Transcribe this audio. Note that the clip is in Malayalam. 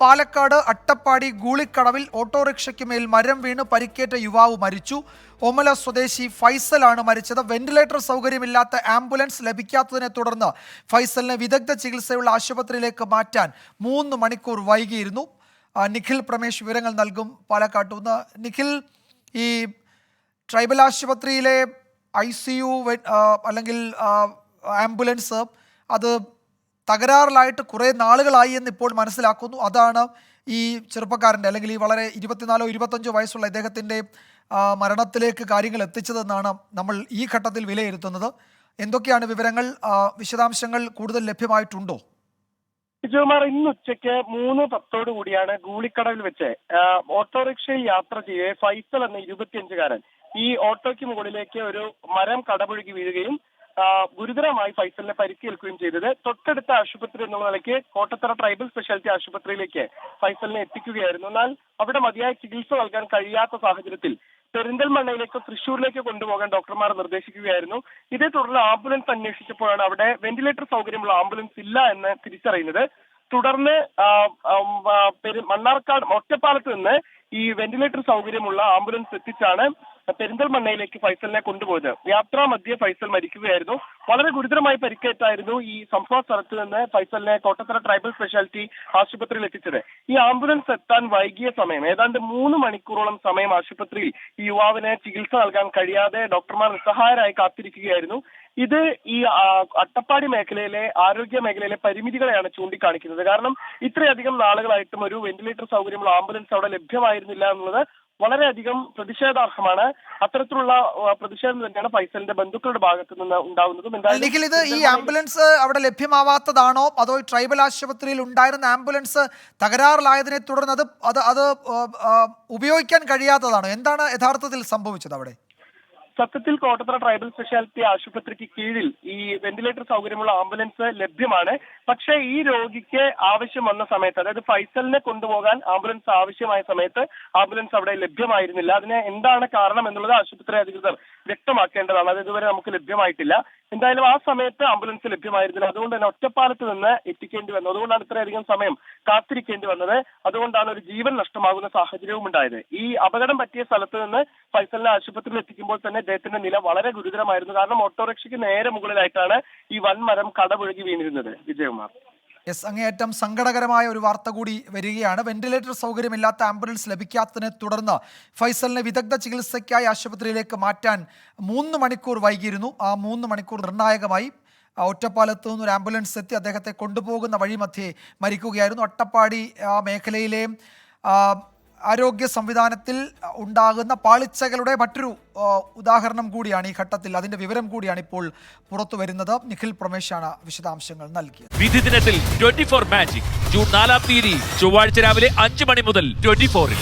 പാലക്കാട് അട്ടപ്പാടി ഗൂളിക്കടവിൽ ഓട്ടോറിക്ഷയ്ക്ക് മേൽ മരം വീണ് പരിക്കേറ്റ യുവാവ് മരിച്ചു. ഒമല സ്വദേശി ഫൈസലാണ് മരിച്ചത്. വെന്റിലേറ്റർ സൗകര്യമില്ലാത്ത ആംബുലൻസ് ലഭിക്കാത്തതിനെ തുടർന്ന് ഫൈസലിനെ വിദഗ്ധ ചികിത്സയുള്ള ആശുപത്രിയിലേക്ക് മാറ്റാൻ 3 മണിക്കൂർ വൈകിയിരുന്നു. നിഖിൽ പ്രമേഷ് വിവരങ്ങൾ നൽകും പാലക്കാട്ട് നിന്ന്. നിഖിൽ, ഈ ട്രൈബൽ ആശുപത്രിയിലെ ICU അല്ലെങ്കിൽ ആംബുലൻസ് അത് തകരാറിലായിട്ട് കുറേ നാളുകളായി എന്ന് ഇപ്പോൾ മനസ്സിലാക്കുന്നു. അതാണ് ഈ ചെറുപ്പക്കാരൻ്റെ അല്ലെങ്കിൽ ഈ വളരെ 24-25 വയസ്സുള്ള ഇദ്ദേഹത്തിൻ്റെ മരണത്തിലേക്ക് കാര്യങ്ങൾ എത്തിച്ചതെന്നാണ് നമ്മൾ ഈ ഘട്ടത്തിൽ വിലയിരുത്തുന്നത്. എന്തൊക്കെയാണ് വിവരങ്ങൾ? വിശദാംശങ്ങൾ കൂടുതൽ ലഭ്യമായിട്ടുണ്ടോ? വിജയകുമാർ, ഇന്ന് ഉച്ചയ്ക്ക് 3:10 കൂടിയാണ് ഗൂളിക്കടവിൽ വെച്ച് ഓട്ടോറിക്ഷയിൽ യാത്ര ചെയ്യേ ഫൈസൽ എന്ന 25-കാരൻ ഈ ഓട്ടോയ്ക്ക് മുകളിലേക്ക് ഒരു മരം കടപുഴകി വീഴുകയും ഗുരുതരമായി ഫൈസലിനെ പരിക്കേൽക്കുകയും ചെയ്തത്. തൊട്ടടുത്ത ആശുപത്രി എന്നുള്ള നിലയ്ക്ക് കോട്ടത്തറ ട്രൈബൽ സ്പെഷ്യാലിറ്റി ആശുപത്രിയിലേക്ക് ഫൈസലിനെ എത്തിക്കുകയായിരുന്നു. എന്നാൽ അവിടെ മതിയായ ചികിത്സ നൽകാൻ കഴിയാത്ത സാഹചര്യത്തിൽ പെരിന്തൽമണ്ണയിലേക്കോ തൃശ്ശൂരിലേക്കോ കൊണ്ടുപോകാൻ ഡോക്ടർമാർ നിർദ്ദേശിക്കുകയായിരുന്നു. ഇതേ തുടർന്ന് ആംബുലൻസ് അന്വേഷിച്ചപ്പോഴാണ് അവിടെ വെന്റിലേറ്റർ സൗകര്യമുള്ള ആംബുലൻസ് ഇല്ല എന്ന് തിരിച്ചറിയുന്നത്. തുടർന്ന് മണ്ണാർക്കാട് ഒറ്റപ്പാലത്ത് നിന്ന് ഈ വെന്റിലേറ്റർ സൗകര്യമുള്ള ആംബുലൻസ് എത്തിച്ചാണ് പെരിന്തൽമണ്ണയിലേക്ക് ഫൈസലിനെ കൊണ്ടുപോയത്. യാത്രാ മധ്യേ ഫൈസൽ മരിക്കുകയായിരുന്നു. വളരെ ഗുരുതരമായി പരിക്കേറ്റായിരുന്നു ഈ സംഭവ സ്ഥലത്ത് നിന്ന് ഫൈസലിനെ കോട്ടത്തറ ട്രൈബൽ സ്പെഷ്യാലിറ്റി ആശുപത്രിയിൽ എത്തിച്ചത്. ഈ ആംബുലൻസ് എത്താൻ വൈകിയ സമയം ഏതാണ്ട് 3 മണിക്കൂറോളം സമയം ആശുപത്രിയിൽ ഈ യുവാവിന് ചികിത്സ നൽകാൻ കഴിയാതെ ഡോക്ടർമാർ നിസ്സഹായരായി കാത്തിരിക്കുകയായിരുന്നു. ഇത് ഈ അട്ടപ്പാടി മേഖലയിലെ ആരോഗ്യ മേഖലയിലെ പരിമിതികളെയാണ് ചൂണ്ടിക്കാണിക്കുന്നത്. കാരണം ഇത്രയധികം നാളുകളായിട്ടും ഒരു വെന്റിലേറ്റർ സൗകര്യമുള്ള ആംബുലൻസ് അവിടെ ലഭ്യമായിരുന്നില്ല എന്നുള്ളത് വളരെയധികം പ്രതിഷേധാർഹമാണ്. അത്തരത്തിലുള്ള പ്രതിഷേധം തന്നെയാണ് ഫൈസലിന്റെ ബന്ധുക്കളുടെ ഭാഗത്തു നിന്ന് ഉണ്ടാവുന്നതും. ഇത് ഈ ആംബുലൻസ് അവിടെ ലഭ്യമാവാത്തതാണോ അതോ ട്രൈബൽ ആശുപത്രിയിൽ ഉണ്ടായിരുന്ന ആംബുലൻസ് തകരാറിലായതിനെ തുടർന്ന് അത് ഉപയോഗിക്കാൻ കഴിയാത്തതാണോ? എന്താണ് യഥാർത്ഥത്തിൽ സംഭവിച്ചത് അവിടെ? സത്യത്തിൽ കോട്ടത്തറ ട്രൈബൽ സ്പെഷ്യാലിറ്റി ആശുപത്രിക്ക് കീഴിൽ ഈ വെന്റിലേറ്റർ സൗകര്യമുള്ള ആംബുലൻസ് ലഭ്യമാണ്. പക്ഷേ ഈ രോഗിക്ക് ആവശ്യം വന്ന സമയത്ത്, അതായത് ഫൈസലിനെ കൊണ്ടുപോകാൻ ആംബുലൻസ് ആവശ്യമായ സമയത്ത് ആംബുലൻസ് അവിടെ ലഭ്യമായിരുന്നില്ല. അതിന് എന്താണ് കാരണം എന്നുള്ളത് ആശുപത്രി അധികൃതർ വ്യക്തമാക്കേണ്ടതാണ്. അത് ഇതുവരെ നമുക്ക് ലഭ്യമായിട്ടില്ല. എന്തായാലും ആ സമയത്ത് ആംബുലൻസ് ലഭ്യമായിരുന്നില്ല. അതുകൊണ്ട് തന്നെ ഒറ്റപ്പാലത്ത് നിന്ന് എത്തിക്കേണ്ടി വന്നു. അതുകൊണ്ടാണ് ഇത്രയധികം സമയം കാത്തിരിക്കേണ്ടി വന്നത്. അതുകൊണ്ടാണ് ഒരു ജീവൻ നഷ്ടമാകുന്ന സാഹചര്യവും ഉണ്ടായത്. ഈ അപകടം പറ്റിയ സ്ഥലത്ത് നിന്ന് ഫൈസലിനെ ആശുപത്രിയിൽ എത്തിക്കുമ്പോൾ തന്നെ അദ്ദേഹത്തിന്റെ നില വളരെ ഗുരുതരമായിരുന്നു. കാരണം ഓട്ടോറിക്ഷയ്ക്ക് നേരെ മുകളിലായിട്ടാണ് ഈ വൻമരം കടപുഴകി വീണിരുന്നത്. വിജയകുമാർ, അങ്ങേയറ്റം സങ്കടകരമായ ഒരു വാർത്ത കൂടി വരികയാണ്. വെന്റിലേറ്റർ സൗകര്യമില്ലാത്ത ആംബുലൻസ് ലഭിക്കാത്തതിനെ തുടർന്ന് ഫൈസലിനെ വിദഗ്ധ ചികിത്സയ്ക്കായി ആശുപത്രിയിലേക്ക് മാറ്റാൻ 3 മണിക്കൂർ വൈകിയിരുന്നു. ആ 3 മണിക്കൂർ നിർണായകമായി. ഒറ്റപ്പാലത്ത് നിന്ന് ഒരു ആംബുലൻസ് എത്തി അദ്ദേഹത്തെ കൊണ്ടുപോകുന്ന വഴിമധ്യേ മരിക്കുകയായിരുന്നു. അട്ടപ്പാടി മേഖലയിലെ ആരോഗ്യ സംവിധാനത്തിൽ ഉണ്ടാകുന്ന പാളിച്ചകളുടെ മറ്റൊരു ഉദാഹരണം കൂടിയാണ് ഈ ഘട്ടത്തിൽ. അതിന്റെ വിവരം കൂടിയാണ് ഇപ്പോൾ പുറത്തു വരുന്നത്. നിഖിൽ പ്രമേശാണ് വിശദാംശങ്ങൾ നൽകിയത്. വിധി ദിനത്തിൽ 24 മാജിക് ജൂൺ 4 ചൊവ്വാഴ്ച രാവിലെ 5 മണി മുതൽ 24-ൽ.